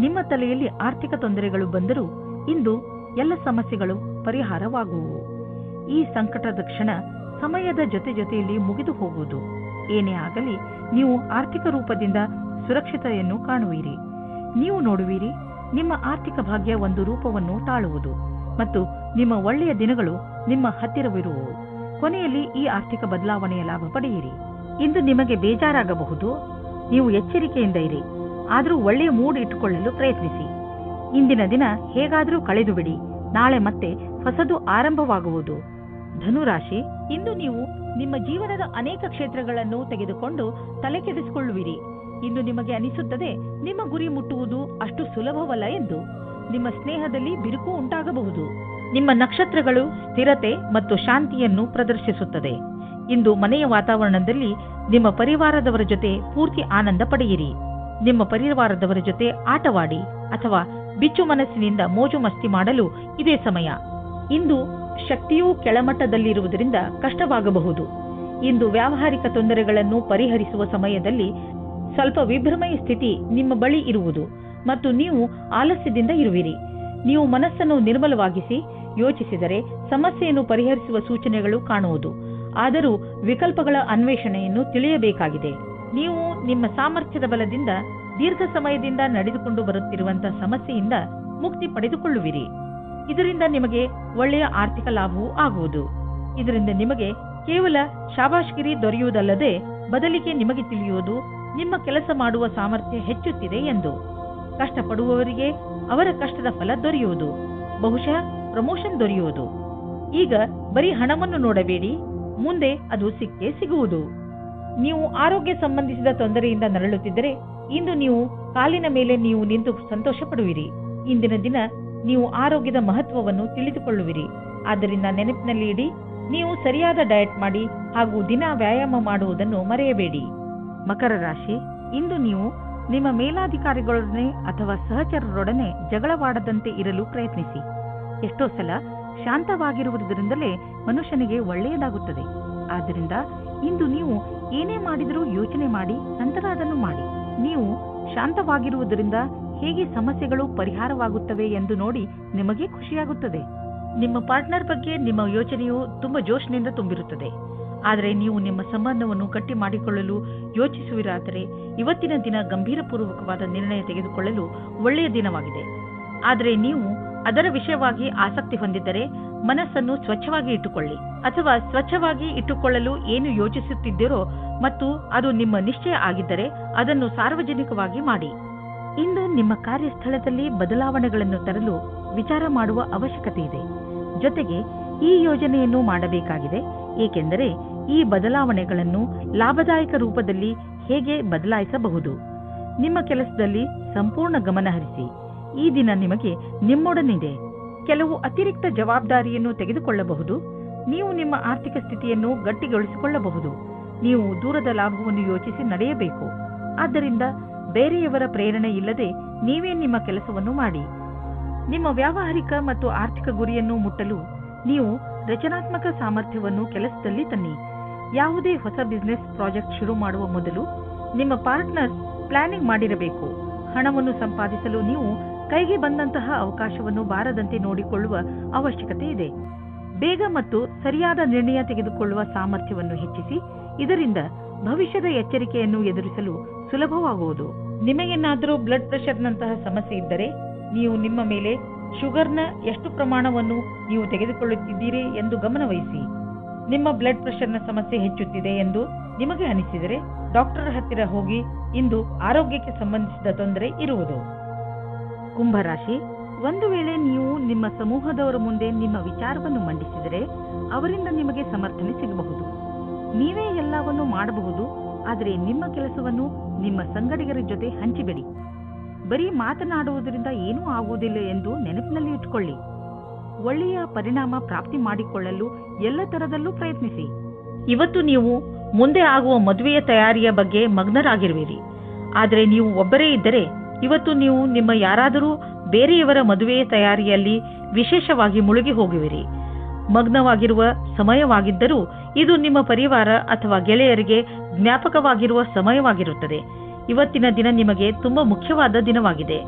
ನಿಮ್ಮ ತಲೆಯಲ್ಲಿ ಆರ್ಥಿಕ ತೊಂದರೆಗಳು ಬಂದರೂ ಇಂದು ಎಲ್ಲ ಸಮಸ್ಯೆಗಳು ಪರಿಹಾರವಾಗುವು. ಈ ಸಂಕಟದ ಕ್ಷಣ ಸಮಯದ ಜೊತೆಯಲ್ಲಿ ಮುಗಿದು ಹೋಗುವುದು. ಏನೇ ಆಗಲಿ ನೀವು ಆರ್ಥಿಕ ರೂಪದಿಂದ ಸುರಕ್ಷತೆಯನ್ನು ಕಾಣುವಿರಿ. ನೀವು ನೋಡುವಿರಿ, ನಿಮ್ಮ ಆರ್ಥಿಕ ಭಾಗ್ಯ ಒಂದು ರೂಪವನ್ನು ತಾಳುವುದು ಮತ್ತು ನಿಮ್ಮ ಒಳ್ಳೆಯ ದಿನಗಳು ನಿಮ್ಮ ಹತ್ತಿರವಿರುವವು. ಕೊನೆಯಲ್ಲಿ ಈ ಆರ್ಥಿಕ ಬದಲಾವಣೆಯ ಲಾಭ ಪಡೆಯಿರಿ. ಇಂದು ನಿಮಗೆ ಬೇಜಾರಾಗಬಹುದು. ನೀವು ಎಚ್ಚರಿಕೆಯಿಂದ ಇರಿ. ಆದರೂ ಒಳ್ಳೆಯ ಮೂಡ್ ಇಟ್ಟುಕೊಳ್ಳಲು ಪ್ರಯತ್ನಿಸಿ. ಇಂದಿನ ದಿನ ಹೇಗಾದರೂ ಕಳೆದು ಬಿಡಿ. ನಾಳೆ ಮತ್ತೆ ಹೊಸದು ಆರಂಭವಾಗುವುದು. ಧನುರಾಶಿ, ಇಂದು ನೀವು ನಿಮ್ಮ ಜೀವನದ ಅನೇಕ ಕ್ಷೇತ್ರಗಳನ್ನು ತೆಗೆದುಕೊಂಡು ತಲೆ ಕೆಡಿಸಿಕೊಳ್ಳುವಿರಿ. ಇಂದು ನಿಮಗೆ ಅನಿಸುತ್ತದೆ ನಿಮ್ಮ ಗುರಿ ಮುಟ್ಟುವುದು ಅಷ್ಟು ಸುಲಭವಲ್ಲ ಎಂದು. ನಿಮ್ಮ ಸ್ನೇಹದಲ್ಲಿ ಬಿರುಕು ಉಂಟಾಗಬಹುದು. ನಿಮ್ಮ ನಕ್ಷತ್ರಗಳು ಸ್ಥಿರತೆ ಮತ್ತು ಶಾಂತಿಯನ್ನು ಪ್ರದರ್ಶಿಸುತ್ತದೆ. ಇಂದು ಮನೆಯ ವಾತಾವರಣದಲ್ಲಿ ನಿಮ್ಮ ಪರಿವಾರದವರ ಜೊತೆ ಪೂರ್ತಿ ಆನಂದ ಪಡೆಯಿರಿ. ನಿಮ್ಮ ಪರಿವಾರದವರ ಜೊತೆ ಆಟವಾಡಿ ಅಥವಾ ಬಿಚ್ಚು ಮನಸ್ಸಿನಿಂದ ಮೋಜು ಮಸ್ತಿ ಮಾಡಲು ಇದೇ ಸಮಯ. ಇಂದು ಶಕ್ತಿಯೂ ಕೆಳಮಟ್ಟದಲ್ಲಿರುವುದರಿಂದ ಕಷ್ಟವಾಗಬಹುದು. ಇಂದು ವ್ಯಾವಹಾರಿಕ ತೊಂದರೆಗಳನ್ನು ಪರಿಹರಿಸುವ ಸಮಯದಲ್ಲಿ ಸ್ವಲ್ಪ ವಿಭ್ರಮೆಯ ಸ್ಥಿತಿ ನಿಮ್ಮ ಬಳಿ ಇರುವುದು ಮತ್ತು ನೀವು ಆಲಸ್ಯದಿಂದ ಇರುವಿರಿ. ನೀವು ಮನಸ್ಸನ್ನು ನಿರ್ಮಲವಾಗಿಸಿ ಯೋಚಿಸಿದರೆ ಸಮಸ್ಯೆಯನ್ನು ಪರಿಹರಿಸುವ ಸೂಚನೆಗಳು ಕಾಣುವುದು. ಆದರೂ ವಿಕಲ್ಪಗಳ ಅನ್ವೇಷಣೆಯನ್ನು ತಿಳಿಯಬೇಕಾಗಿದೆ. ನೀವು ನಿಮ್ಮ ಸಾಮರ್ಥ್ಯದ ಬಲದಿಂದ ದೀರ್ಘ ಸಮಯದಿಂದ ನಡೆದುಕೊಂಡು ಬರುತ್ತಿರುವಂತಹ ಸಮಸ್ಯೆಯಿಂದ ಮುಕ್ತಿ ಪಡೆದುಕೊಳ್ಳುವಿರಿ. ಇದರಿಂದ ನಿಮಗೆ ಒಳ್ಳೆಯ ಆರ್ಥಿಕ ಲಾಭವೂ ಆಗುವುದು. ಇದರಿಂದ ನಿಮಗೆ ಕೇವಲ ಶಾಬಾಷ್ಗಿರಿ ದೊರೆಯುವುದಲ್ಲದೆ ಬದಲಿಗೆ ನಿಮಗೆ ತಿಳಿಯುವುದು ನಿಮ್ಮ ಕೆಲಸ ಮಾಡುವ ಸಾಮರ್ಥ್ಯ ಹೆಚ್ಚುತ್ತಿದೆ ಎಂದು. ಕಷ್ಟಪಡುವವರಿಗೆ ಅವರ ಕಷ್ಟದ ಫಲ ದೊರೆಯುವುದು. ಬಹುಶಃ ಪ್ರಮೋಷನ್ ದೊರೆಯುವುದು. ಈಗ ಬರೀ ಹಣವನ್ನು ನೋಡಬೇಡಿ, ಮುಂದೆ ಅದು ಸಿಕ್ಕೇ ಸಿಗುವುದು. ನೀವು ಆರೋಗ್ಯ ಸಂಬಂಧಿಸಿದ ತೊಂದರೆಯಿಂದ ನರಳುತ್ತಿದ್ದರೆ ಇಂದು ನೀವು ಕಾಲಿನ ಮೇಲೆ ನೀವು ನಿಂತು ಸಂತೋಷ ಪಡುವಿರಿ. ಇಂದಿನ ದಿನ ನೀವು ಆರೋಗ್ಯದ ಮಹತ್ವವನ್ನು ತಿಳಿದುಕೊಳ್ಳುವಿರಿ. ಆದ್ದರಿಂದ ನೆನಪಿನಲ್ಲಿ ಇಡಿ, ನೀವು ಸರಿಯಾದ ಡಯಟ್ ಮಾಡಿ ಹಾಗೂ ದಿನ ವ್ಯಾಯಾಮ ಮಾಡುವುದನ್ನು ಮರೆಯಬೇಡಿ. ಮಕರ ರಾಶಿ, ಇಂದು ನೀವು ನಿಮ್ಮ ಮೇಲಾಧಿಕಾರಿಗಳೊಡನೆ ಅಥವಾ ಸಹಚರರೊಡನೆ ಜಗಳವಾಡದಂತೆ ಇರಲು ಪ್ರಯತ್ನಿಸಿ. ಎಷ್ಟೋ ಸಲ ಶಾಂತವಾಗಿರುವುದರಿಂದಲೇ ಮನುಷ್ಯನಿಗೆ ಒಳ್ಳೆಯದಾಗುತ್ತದೆ. ಆದ್ದರಿಂದ ಇಂದು ನೀವು ಏನೇ ಮಾಡಿದರೂ ಯೋಚನೆ ಮಾಡಿ ನಂತರ ಅದನ್ನು ಮಾಡಿ. ನೀವು ಶಾಂತವಾಗಿರುವುದರಿಂದ ಹೇಗೆ ಸಮಸ್ಯೆಗಳು ಪರಿಹಾರವಾಗುತ್ತವೆ ಎಂದು ನೋಡಿ ನಿಮಗೆ ಖುಷಿಯಾಗುತ್ತದೆ. ನಿಮ್ಮ ಪಾರ್ಟ್ನರ್ ಬಗ್ಗೆ ನಿಮ್ಮ ಯೋಚನೆಯು ತುಂಬಾ ಜೋಶ್ನಿಂದ ತುಂಬಿರುತ್ತದೆ. ಆದರೆ ನೀವು ನಿಮ್ಮ ಸಂಬಂಧವನ್ನು ಗಟ್ಟಿ ಮಾಡಿಕೊಳ್ಳಲು ಯೋಚಿಸುವಿರಾದರೆ ಇವತ್ತಿನ ದಿನ ಗಂಭೀರಪೂರ್ವಕವಾದ ನಿರ್ಣಯ ತೆಗೆದುಕೊಳ್ಳಲು ಒಳ್ಳೆಯ ದಿನವಾಗಿದೆ. ಆದರೆ ನೀವು ಅದರ ವಿಷಯವಾಗಿ ಆಸಕ್ತಿ ಹೊಂದಿದ್ದರೆ ಮನಸ್ಸನ್ನು ಸ್ವಚ್ಛವಾಗಿ ಇಟ್ಟುಕೊಳ್ಳಿ, ಅಥವಾ ಸ್ವಚ್ಛವಾಗಿ ಇಟ್ಟುಕೊಳ್ಳಲು ಏನು ಯೋಚಿಸುತ್ತಿದ್ದೀರೋ ಮತ್ತು ಅದು ನಿಮ್ಮ ನಿಶ್ಚಯ ಆಗಿದ್ದರೆ ಅದನ್ನು ಸಾರ್ವಜನಿಕವಾಗಿ ಮಾಡಿ. ಇಂದು ನಿಮ್ಮ ಕಾರ್ಯಸ್ಥಳದಲ್ಲಿ ಬದಲಾವಣೆಗಳನ್ನು ತರಲು ವಿಚಾರ ಮಾಡುವ ಅವಶ್ಯಕತೆ ಇದೆ. ಜೊತೆಗೆ ಈ ಯೋಜನೆಯನ್ನು ಮಾಡಬೇಕಾಗಿದೆ, ಏಕೆಂದರೆ ಈ ಬದಲಾವಣೆಗಳನ್ನು ಲಾಭದಾಯಕ ರೂಪದಲ್ಲಿ ಹೇಗೆ ಬದಲಾಯಿಸಬಹುದು. ನಿಮ್ಮ ಕೆಲಸದಲ್ಲಿ ಸಂಪೂರ್ಣ ಗಮನ ಹರಿಸಿ. ಈ ದಿನ ನಿಮಗೆ ನಿಮ್ಮೊಡನಿದೆ. ಕೆಲವು ಅತಿರಿಕ್ತ ಜವಾಬ್ದಾರಿಯನ್ನು ತೆಗೆದುಕೊಳ್ಳಬಹುದು. ನೀವು ನಿಮ್ಮ ಆರ್ಥಿಕ ಸ್ಥಿತಿಯನ್ನು ಗಟ್ಟಿಗೊಳಿಸಿಕೊಳ್ಳಬಹುದು. ನೀವು ದೂರದ ಲಾಭವನ್ನು ಯೋಚಿಸಿ ನಡೆಯಬೇಕು. ಆದ್ದರಿಂದ ಬೇರೆಯವರ ಪ್ರೇರಣೆ ಇಲ್ಲದೆ ನೀವೇ ನಿಮ್ಮ ಕೆಲಸವನ್ನು ಮಾಡಿ. ನಿಮ್ಮ ವ್ಯಾವಹಾರಿಕ ಮತ್ತು ಆರ್ಥಿಕ ಗುರಿಯನ್ನು ಮುಟ್ಟಲು ನೀವು ರಚನಾತ್ಮಕ ಸಾಮರ್ಥ್ಯವನ್ನು ಕೆಲಸದಲ್ಲಿ ತನ್ನಿ. ಯಾವುದೇ ಹೊಸ ಬಿಸಿನೆಸ್ ಪ್ರಾಜೆಕ್ಟ್ ಶುರು ಮಾಡುವ ಮೊದಲು ನಿಮ್ಮ ಪಾರ್ಟ್ನರ್ ಪ್ಲಾನಿಂಗ್ ಮಾಡಿರಬೇಕು. ಹಣವನ್ನು ಸಂಪಾದಿಸಲು ನೀವು ಕೈಗೆ ಬಂದಂತಹ ಅವಕಾಶವನ್ನು ಬಾರದಂತೆ ನೋಡಿಕೊಳ್ಳುವ ಅವಶ್ಯಕತೆ ಇದೆ. ಬೇಗ ಮತ್ತು ಸರಿಯಾದ ನಿರ್ಣಯ ತೆಗೆದುಕೊಳ್ಳುವ ಸಾಮರ್ಥ್ಯವನ್ನು ಹೆಚ್ಚಿಸಿ. ಇದರಿಂದ ಭವಿಷ್ಯದ ಎಚ್ಚರಿಕೆಯನ್ನು ಎದುರಿಸಲು ಸುಲಭವಾಗುವುದು. ನಿಮಗೇನಾದರೂ ಬ್ಲಡ್ ಪ್ರೆಷರ್ನಂತಹ ಸಮಸ್ಯೆ ಇದ್ದರೆ ನೀವು ನಿಮ್ಮ ಮೇಲೆ ಶುಗರ್ನ ಎಷ್ಟು ಪ್ರಮಾಣವನ್ನು ನೀವು ತೆಗೆದುಕೊಳ್ಳುತ್ತಿದ್ದೀರಿ ಎಂದು ಗಮನವಹಿಸಿ. ನಿಮ್ಮ ಬ್ಲಡ್ ಪ್ರೆಷರ್ನ ಸಮಸ್ಯೆ ಹೆಚ್ಚುತ್ತಿದೆ ಎಂದು ನಿಮಗೆ ಅನಿಸಿದರೆ ಡಾಕ್ಟರ್ ಹತ್ತಿರ ಹೋಗಿ. ಇಂದು ಆರೋಗ್ಯಕ್ಕೆ ಸಂಬಂಧಿಸಿದ ತೊಂದರೆ ಇರುವುದು. ಕುಂಭರಾಶಿ, ಒಂದು ವೇಳೆ ನೀವು ನಿಮ್ಮ ಸಮೂಹದವರ ಮುಂದೆ ನಿಮ್ಮ ವಿಚಾರವನ್ನು ಮಂಡಿಸಿದರೆ ಅವರಿಂದ ನಿಮಗೆ ಸಮರ್ಥನೆ ಸಿಗಬಹುದು. ನೀವೇ ಎಲ್ಲವನ್ನೂ ಮಾಡಬಹುದು, ಆದರೆ ನಿಮ್ಮ ಕೆಲಸವನ್ನು ನಿಮ್ಮ ಸಂಗಡಿಗರ ಜೊತೆ ಹಂಚಿಬಿಡಿ. ಬರೀ ಮಾತನಾಡುವುದರಿಂದ ಏನೂ ಆಗುವುದಿಲ್ಲ ಎಂದು ನೆನಪಿನಲ್ಲಿ ಇಟ್ಟುಕೊಳ್ಳಿ. ಒಳ್ಳೆಯ ಪರಿಣಾಮ ಪ್ರಾಪ್ತಿ ಮಾಡಿಕೊಳ್ಳಲು ಎಲ್ಲ ತರದಲ್ಲೂ ಪ್ರಯತ್ನಿಸಿ. ಇವತ್ತು ನೀವು ಮುಂದೆ ಆಗುವ ಮದುವೆಯ ತಯಾರಿಯ ಬಗ್ಗೆ ಮಗ್ನರಾಗಿರುವಿರಿ. ಆದರೆ ನೀವು ಒಬ್ಬರೇ ಇದ್ದರೆ ಇವತ್ತು ನೀವು ನಿಮ್ಮ ಯಾರಾದರೂ ಬೇರೆಯವರ ಮದುವೆಯ ತಯಾರಿಯಲ್ಲಿ ವಿಶೇಷವಾಗಿ ಮುಳುಗಿ ಹೋಗುವಿರಿ. ಮಗ್ನವಾಗಿರುವ ಸಮಯವಾಗಿದ್ದರೂ ಇದು ನಿಮ್ಮ ಪರಿವಾರ ಅಥವಾ ಗೆಳೆಯರಿಗೆ ಜ್ಞಾಪಕವಾಗಿರುವ ಸಮಯವಾಗಿರುತ್ತದೆ. ಇವತ್ತಿನ ದಿನ ನಿಮಗೆ ತುಂಬಾ ಮುಖ್ಯವಾದ ದಿನವಾಗಿದೆ.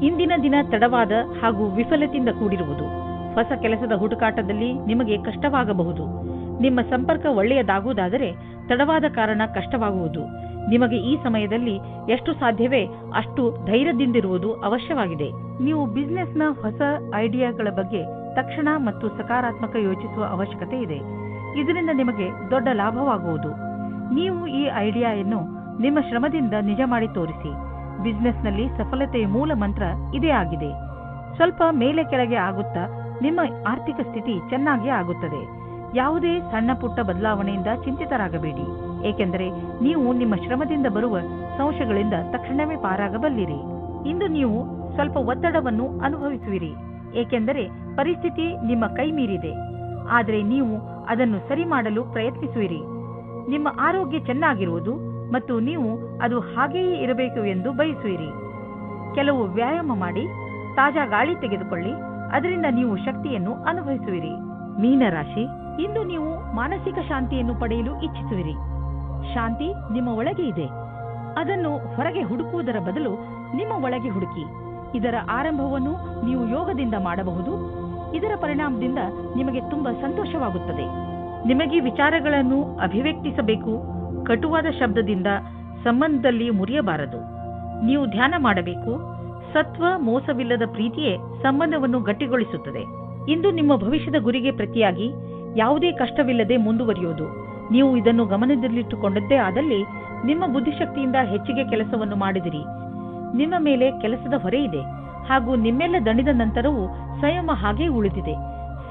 ಇಂದಿನ ದಿನ ತಡವಾದ ಹಾಗೂ ವಿಫಲತೆಯಿಂದ ಕೂಡಿರುವುದು. ಹೊಸ ಕೆಲಸದ ಹುಡುಕಾಟದಲ್ಲಿ ನಿಮಗೆ ಕಷ್ಟವಾಗಬಹುದು. ನಿಮ್ಮ ಸಂಪರ್ಕ ಒಳ್ಳೆಯದಾಗುವುದಾದರೆ ತಡವಾದ ಕಾರಣ ಕಷ್ಟವಾಗುವುದು. ನಿಮಗೆ ಈ ಸಮಯದಲ್ಲಿ ಎಷ್ಟು ಸಾಧ್ಯವೇ ಅಷ್ಟು ಧೈರ್ಯದಿಂದಿರುವುದು ಅವಶ್ಯವಾಗಿದೆ. ನೀವು ಬಿಸಿನೆಸ್ನ ಹೊಸ ಐಡಿಯಾಗಳ ಬಗ್ಗೆ ತಕ್ಷಣ ಮತ್ತು ಸಕಾರಾತ್ಮಕ ಯೋಚಿಸುವ ಅವಶ್ಯಕತೆ ಇದೆ. ಇದರಿಂದ ನಿಮಗೆ ದೊಡ್ಡ ಲಾಭವಾಗುವುದು. ನೀವು ಈ ಐಡಿಯಾವನ್ನು ನಿಮ್ಮ ಶ್ರಮದಿಂದ ನಿಜ ಮಾಡಿ ತೋರಿಸಿ. ಬಿಸಿನೆಸ್ನಲ್ಲಿ ಸಫಲತೆಯ ಮೂಲ ಮಂತ್ರ ಇದೇ ಆಗಿದೆ. ಸ್ವಲ್ಪ ಮೇಲೆ ಕೆಳಗೆ ಆಗುತ್ತಾ ನಿಮ್ಮ ಆರ್ಥಿಕ ಸ್ಥಿತಿ ಚೆನ್ನಾಗಿ ಆಗುತ್ತದೆ. ಯಾವುದೇ ಸಣ್ಣ ಪುಟ್ಟ ಬದಲಾವಣೆಯಿಂದ ಚಿಂತಿತರಾಗಬೇಡಿ, ಏಕೆಂದರೆ ನೀವು ನಿಮ್ಮ ಶ್ರಮದಿಂದ ಬರುವ ಸಂಶಯಗಳಿಂದ ತಕ್ಷಣವೇ ಪಾರಾಗಬಲ್ಲಿರಿ. ಇಂದು ನೀವು ಸ್ವಲ್ಪ ಒತ್ತಡವನ್ನು ಅನುಭವಿಸುವಿರಿ, ಏಕೆಂದರೆ ಪರಿಸ್ಥಿತಿ ನಿಮ್ಮ ಕೈ ಮೀರಿದೆ. ಆದರೆ ನೀವು ಅದನ್ನು ಸರಿ ಮಾಡಲು ಪ್ರಯತ್ನಿಸುವಿರಿ. ನಿಮ್ಮ ಆರೋಗ್ಯ ಚೆನ್ನಾಗಿರುವುದು ಮತ್ತು ನೀವು ಅದು ಹಾಗೆಯೇ ಇರಬೇಕು ಎಂದು ಬಯಸುವಿರಿ. ಕೆಲವು ವ್ಯಾಯಾಮ ಮಾಡಿ, ತಾಜಾ ಗಾಳಿ ತೆಗೆದುಕೊಳ್ಳಿ, ಅದರಿಂದ ನೀವು ಶಕ್ತಿಯನ್ನು ಅನುಭವಿಸುವಿರಿ. ಮೀನರಾಶಿ, ಇಂದು ನೀವು ಮಾನಸಿಕ ಶಾಂತಿಯನ್ನು ಪಡೆಯಲು ಇಚ್ಛಿಸುವಿರಿ. ಶಾಂತಿ ನಿಮ್ಮ ಒಳಗೆ ಇದೆ. ಅದನ್ನು ಹೊರಗೆ ಹುಡುಕುವುದರ ಬದಲು ನಿಮ್ಮ ಒಳಗೆ ಹುಡುಕಿ. ಇದರ ಆರಂಭವನ್ನು ನೀವು ಯೋಗದಿಂದ ಮಾಡಬಹುದು. ಇದರ ಪರಿಣಾಮದಿಂದ ನಿಮಗೆ ತುಂಬಾ ಸಂತೋಷವಾಗುತ್ತದೆ. ನಿಮಗೆ ವಿಚಾರಗಳನ್ನು ಅಭಿವ್ಯಕ್ತಿಸಬೇಕು. ಕಟುವಾದ ಶಬ್ದದಿಂದ ಸಂಬಂಧದಲ್ಲಿ ಮುರಿಯಬಾರದು. ನೀವು ಧ್ಯಾನ ಮಾಡಬೇಕು. ಸತ್ವ ಮೋಸವಿಲ್ಲದ ಪ್ರೀತಿಯೇ ಸಂಬಂಧವನ್ನು ಗಟ್ಟಿಗೊಳಿಸುತ್ತದೆ. ಇಂದು ನಿಮ್ಮ ಭವಿಷ್ಯದ ಗುರಿಗೆ ಪ್ರತಿಯಾಗಿ ಯಾವುದೇ ಕಷ್ಟವಿಲ್ಲದೆ ಮುಂದುವರಿಯುವುದು. ನೀವು ಇದನ್ನು ಗಮನದಲ್ಲಿಟ್ಟುಕೊಂಡದ್ದೇ ಆದಲ್ಲಿ ನಿಮ್ಮ ಬುದ್ಧಿಶಕ್ತಿಯಿಂದ ಹೆಚ್ಚಿಗೆ ಕೆಲಸವನ್ನು ಮಾಡಿದಿರಿ. ನಿಮ್ಮ ಮೇಲೆ ಕೆಲಸದ ಹೊರೆ ಇದೆ ಹಾಗೂ ನಿಮ್ಮೆಲ್ಲ ದಣಿದ ನಂತರವೂ ಸಂಯಮ ಹಾಗೇ ಉಳಿದಿದೆ.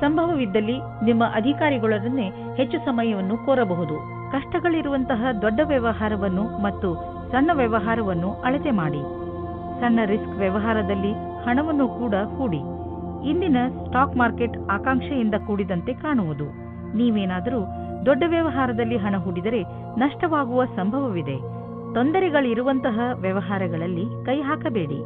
ಸಂಭವವಿದ್ದಲ್ಲಿ ನಿಮ್ಮ ಅಧಿಕಾರಿಗಳನ್ನೇ ಹೆಚ್ಚು ಸಮಯವನ್ನು ಕೋರಬಹುದು. ಕಷ್ಟಗಳಿರುವಂತಹ ದೊಡ್ಡ ವ್ಯವಹಾರವನ್ನು ಮತ್ತು ಸಣ್ಣ ವ್ಯವಹಾರವನ್ನು ಅಳತೆ ಮಾಡಿ. ಸಣ್ಣ ರಿಸ್ಕ್ ವ್ಯವಹಾರದಲ್ಲಿ ಹಣವನ್ನು ಕೂಡ ಹೂಡಿ. ಇಂದಿನ ಸ್ಟಾಕ್ ಮಾರ್ಕೆಟ್ ಆಕಾಂಕ್ಷೆಯಿಂದ ಕೂಡಿದಂತೆ ಕಾಣುವುದು. ನೀವೇನಾದರೂ ದೊಡ್ಡ ವ್ಯವಹಾರದಲ್ಲಿ ಹಣ ಹೂಡಿದರೆ ನಷ್ಟವಾಗುವ ಸಂಭವವಿದೆ. ತೊಂದರೆಗಳಿರುವಂತಹ ವ್ಯವಹಾರಗಳಲ್ಲಿ ಕೈ ಹಾಕಬೇಡಿ.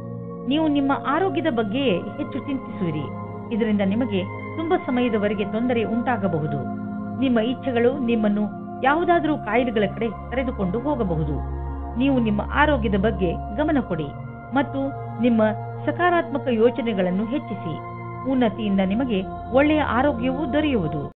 ನೀವು ನಿಮ್ಮ ಆರೋಗ್ಯದ ಬಗ್ಗೆಯೇ ಹೆಚ್ಚು ಚಿಂತಿಸುವಿರಿ. ಇದರಿಂದ ನಿಮಗೆ ತುಂಬಾ ಸಮಯದವರೆಗೆ ತೊಂದರೆ ಉಂಟಾಗಬಹುದು. ನಿಮ್ಮ ಇಚ್ಛೆಗಳು ನಿಮ್ಮನ್ನು ಯಾವುದಾದರೂ ಕಾಯಿಲೆಗಳ ಕಡೆ ಕರೆದುಕೊಂಡು ಹೋಗಬಹುದು. ನೀವು ನಿಮ್ಮ ಆರೋಗ್ಯದ ಬಗ್ಗೆ ಗಮನ ಕೊಡಿ ಮತ್ತು ನಿಮ್ಮ ಸಕಾರಾತ್ಮಕ ಯೋಚನೆಗಳನ್ನು ಹೆಚ್ಚಿಸಿ. ಉನ್ನತಿಯಿಂದ ನಿಮಗೆ ಒಳ್ಳೆಯ ಆರೋಗ್ಯವೂ ದೊರೆಯುವುದು.